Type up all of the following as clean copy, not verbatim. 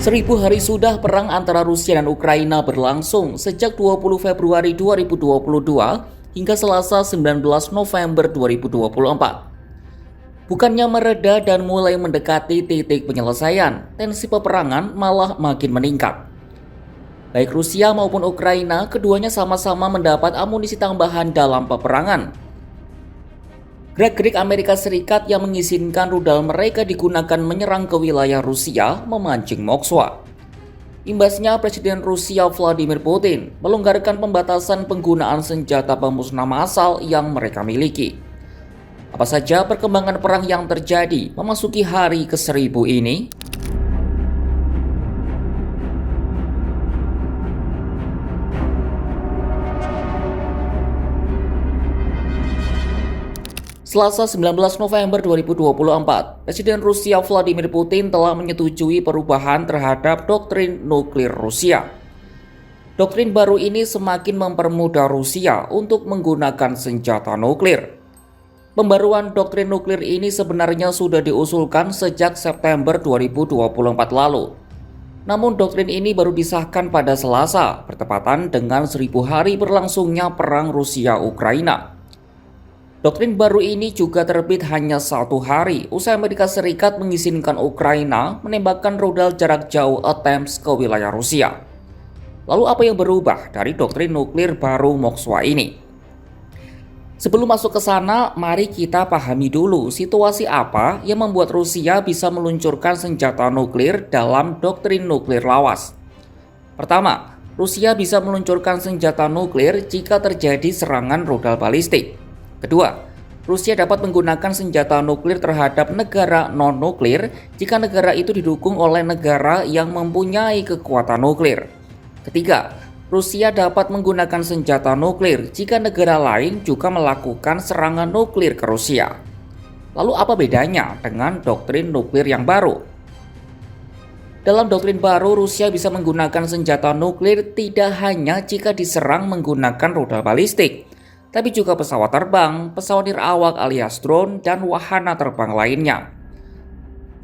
1000 hari sudah perang antara Rusia dan Ukraina berlangsung sejak 20 Februari 2022 hingga Selasa 19 November 2024. Bukannya mereda dan mulai mendekati titik penyelesaian, tensi peperangan malah makin meningkat. Baik Rusia maupun Ukraina, keduanya sama-sama mendapat amunisi tambahan dalam peperangan. Gerak-gerik Amerika Serikat yang mengizinkan rudal mereka digunakan menyerang ke wilayah Rusia memancing Moskwa. Imbasnya, Presiden Rusia Vladimir Putin melonggarkan pembatasan penggunaan senjata pemusnah massal yang mereka miliki. Apa saja perkembangan perang yang terjadi memasuki hari ke-1000 ini? Selasa 19 November 2024, Presiden Rusia Vladimir Putin telah menyetujui perubahan terhadap doktrin nuklir Rusia. Doktrin baru ini semakin mempermudah Rusia untuk menggunakan senjata nuklir. Pembaruan doktrin nuklir ini sebenarnya sudah diusulkan sejak September 2024 lalu. Namun doktrin ini baru disahkan pada Selasa, bertepatan dengan 1000 hari berlangsungnya perang Rusia-Ukraina. Doktrin baru ini juga terbit hanya 1 hari usai Amerika Serikat mengizinkan Ukraina menembakkan rudal jarak jauh ATACMS ke wilayah Rusia. Lalu apa yang berubah dari doktrin nuklir baru Moskwa ini? Sebelum masuk ke sana, mari kita pahami dulu situasi apa yang membuat Rusia bisa meluncurkan senjata nuklir dalam doktrin nuklir lawas. Pertama, Rusia bisa meluncurkan senjata nuklir jika terjadi serangan rudal balistik. Kedua, Rusia dapat menggunakan senjata nuklir terhadap negara non-nuklir jika negara itu didukung oleh negara yang mempunyai kekuatan nuklir. Ketiga, Rusia dapat menggunakan senjata nuklir jika negara lain juga melakukan serangan nuklir ke Rusia. Lalu apa bedanya dengan doktrin nuklir yang baru? Dalam doktrin baru, Rusia bisa menggunakan senjata nuklir tidak hanya jika diserang menggunakan rudal balistik, tapi juga pesawat terbang, pesawat nirawak alias drone, dan wahana terbang lainnya.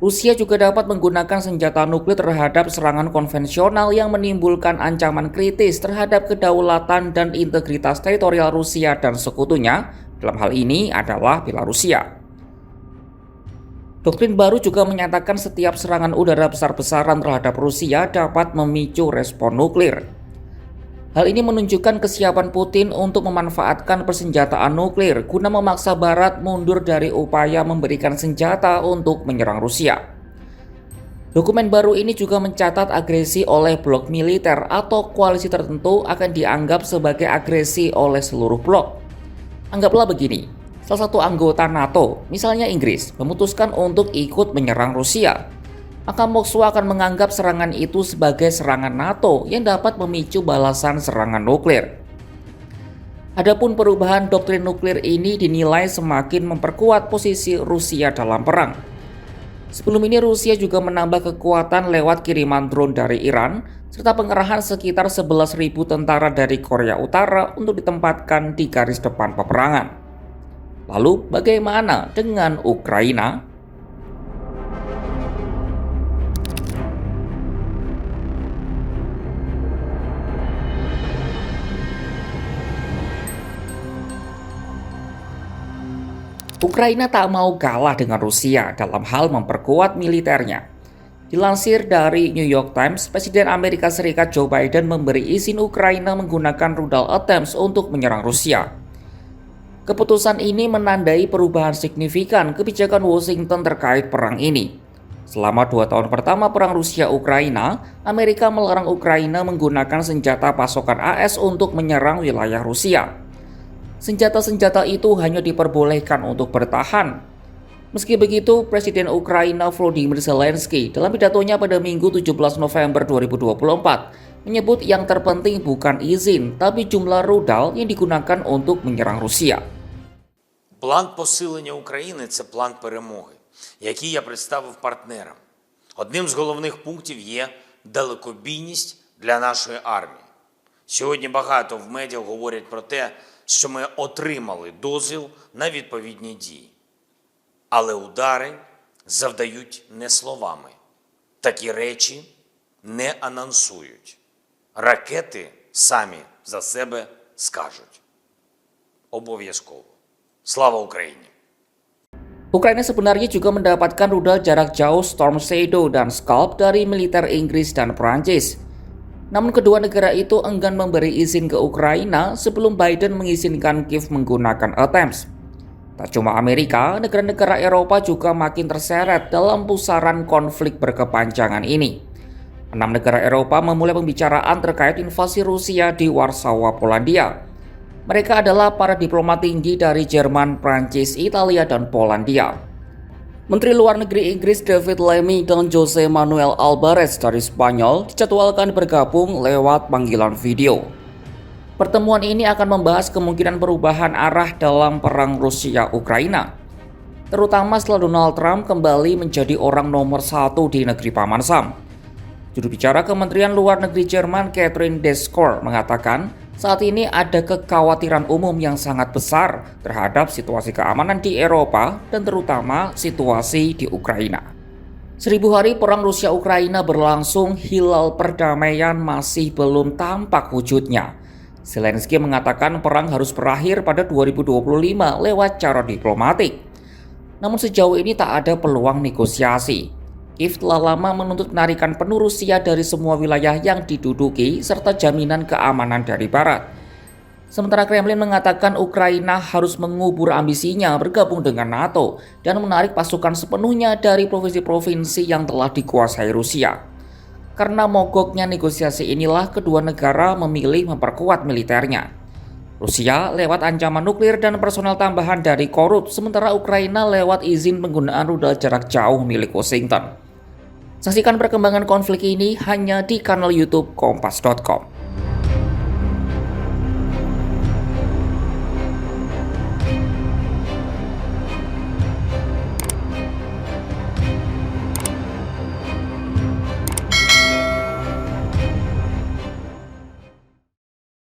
Rusia juga dapat menggunakan senjata nuklir terhadap serangan konvensional yang menimbulkan ancaman kritis terhadap kedaulatan dan integritas teritorial Rusia dan sekutunya, dalam hal ini adalah Belarusia. Doktrin baru juga menyatakan setiap serangan udara besar-besaran terhadap Rusia dapat memicu respon nuklir. Hal ini menunjukkan kesiapan Putin untuk memanfaatkan persenjataan nuklir guna memaksa Barat mundur dari upaya memberikan senjata untuk menyerang Rusia. Dokumen baru ini juga mencatat agresi oleh blok militer atau koalisi tertentu akan dianggap sebagai agresi oleh seluruh blok. Anggaplah begini, salah satu anggota NATO, misalnya Inggris, memutuskan untuk ikut menyerang Rusia. Maka Moskwa akan menganggap serangan itu sebagai serangan NATO yang dapat memicu balasan serangan nuklir. Adapun perubahan doktrin nuklir ini dinilai semakin memperkuat posisi Rusia dalam perang. Sebelum ini Rusia juga menambah kekuatan lewat kiriman drone dari Iran serta pengerahan sekitar 11.000 tentara dari Korea Utara untuk ditempatkan di garis depan peperangan. Lalu bagaimana dengan Ukraina? Ukraina tak mau kalah dengan Rusia dalam hal memperkuat militernya. Dilansir dari New York Times, Presiden Amerika Serikat Joe Biden memberi izin Ukraina menggunakan rudal ATACMS untuk menyerang Rusia. Keputusan ini menandai perubahan signifikan kebijakan Washington terkait perang ini. Selama 2 tahun pertama perang Rusia-Ukraina, Amerika melarang Ukraina menggunakan senjata pasokan AS untuk menyerang wilayah Rusia. Senjata-senjata itu hanya diperbolehkan untuk bertahan. Meski begitu, Presiden Ukraina Volodymyr Zelensky dalam pidatonya pada Minggu 17 November 2024 menyebut yang terpenting bukan izin, tapi jumlah rudal yang digunakan untuk menyerang Rusia. План посилення України – це план перемоги, який я представив партнерам. Одним з головних пунктів є далекобійність для нашої армії. Сьогодні багато в медіа говорять про те, що ми отримали дозвіл на відповідні дії. Але удари завдають не словами. Такі речі не анонсують. Ракети самі за себе скажуть. Обов'язково. Слава Україні! Ukraina sebenarnya juga mendapatkan rudal jarak jauh Storm Shadow dan Scalp dari militer Inggris dan Prancis. Namun kedua negara itu enggan memberi izin ke Ukraina sebelum Biden mengizinkan Kiev menggunakan ATACMS. Tak cuma Amerika, negara-negara Eropa juga makin terseret dalam pusaran konflik berkepanjangan ini. 6 negara Eropa memulai pembicaraan terkait invasi Rusia di Warsawa, Polandia. Mereka adalah para diplomat tinggi dari Jerman, Prancis, Italia, dan Polandia. Menteri Luar Negeri Inggris David Lammy dan Jose Manuel Albares dari Spanyol dijadwalkan bergabung lewat panggilan video. Pertemuan ini akan membahas kemungkinan perubahan arah dalam perang Rusia-Ukraina, terutama setelah Donald Trump kembali menjadi orang nomor 1 di negeri Paman Sam. Juru bicara Kementerian Luar Negeri Jerman Catherine Deskoor mengatakan saat ini ada kekhawatiran umum yang sangat besar terhadap situasi keamanan di Eropa dan terutama situasi di Ukraina. 1000 hari perang Rusia-Ukraina berlangsung, hilal perdamaian masih belum tampak wujudnya. Zelensky mengatakan perang harus berakhir pada 2025 lewat cara diplomatik. Namun sejauh ini tak ada peluang negosiasi. Kiev telah lama menuntut penarikan penuh Rusia dari semua wilayah yang diduduki serta jaminan keamanan dari Barat. Sementara Kremlin mengatakan Ukraina harus mengubur ambisinya bergabung dengan NATO dan menarik pasukan sepenuhnya dari provinsi-provinsi yang telah dikuasai Rusia. Karena mogoknya negosiasi inilah kedua negara memilih memperkuat militernya. Rusia lewat ancaman nuklir dan personel tambahan dari korup, sementara Ukraina lewat izin penggunaan rudal jarak jauh milik Washington. Saksikan perkembangan konflik ini hanya di kanal YouTube Kompas.com.